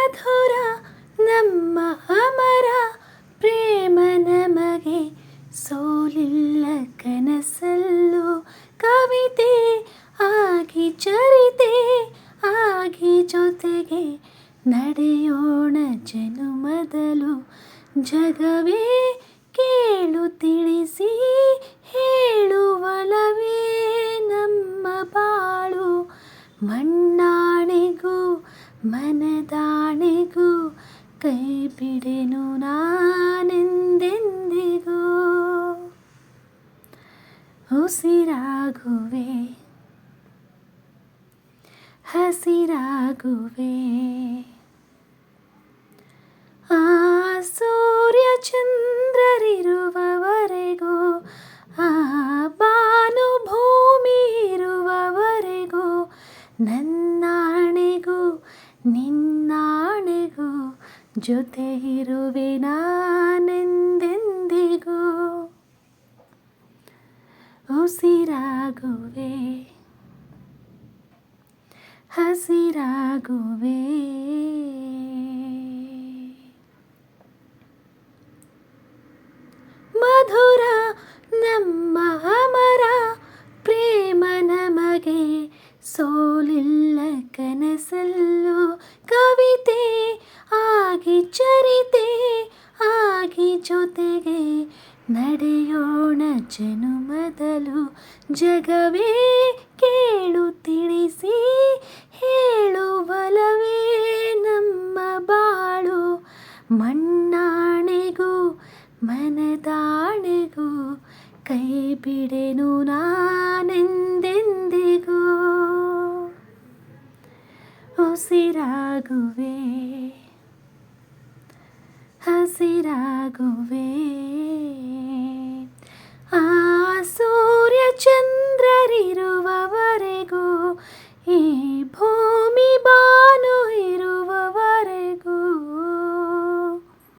ಮಧುರ ನಮ್ಮ ಅಮರ ಪ್ರೇಮ ನಮಗೆ ಸೋಲಿಲ್ಲ ಕನಸಲ್ಲೂ ಕವಿತೆ ಆಗಿ ಚರಿತೆ ಆಗಿ ಜೊತೆಗೆ ನಡೆಯೋಣ ಜನುಮದಲು ಜಗವೇ ಕೇಳು ತಿಳಿಸಿ ಹೇಳುವಲವೇ ನಮ್ಮ ಬಾಳು ಮಣ್ಣಾಣೆಗೂ ಮನದಾಣೆಗೂ ಕೈ ಬಿಡೆನು ನಾನೆಂದೆಂದಿಗೂ ಉಸಿರಾಗುವೆ ಹಸಿರಾಗುವೆ ಆ ಸೂರ್ಯ ಚಂದ್ರರಿರುವವರೆಗೂ ಆ ಬಾನು ಭೂಮಿ ಇರುವವರೆಗೂ ನನ್ನಾಣೆಗೂ ನಿನ್ನಾಣೆಗೂ ಜೊತೆ ಇರುವೆ ನಾನೆಂದೆಂದಿಗೂ ಉಸಿರಾಗುವೆ ಹಸಿರಾಗುವೆ ಮಧುರ ನಮ್ಮ ಅಮರ ಪ್ರೇಮ ನಮಗೆ ಸೋಲಿಲ್ಲ ಕನಸಲ್ಲೂ ಕವಿತೆ ಆಗಿ ಚರಿತೆ ಆಗಿ ಜೊತೆಗೆ ನಡೆಯೋಣ ಜನುಮದಲು ಜಗವೇ ಕೇಳು ತಿಳಿಸಿ ಹೇಳುವಲವೇ ನಮ್ಮ ಬಾಳು ಮಣ್ಣಾಣೆಗೂ ಮನದಾಣೆಗೂ ಕೈ ಬಿಡೆನು ನಾನೆಂದೆಂದಿಗೂ ಉಸಿರಾಗುವೆ ಹಸಿರಾಗುವೆ ಆ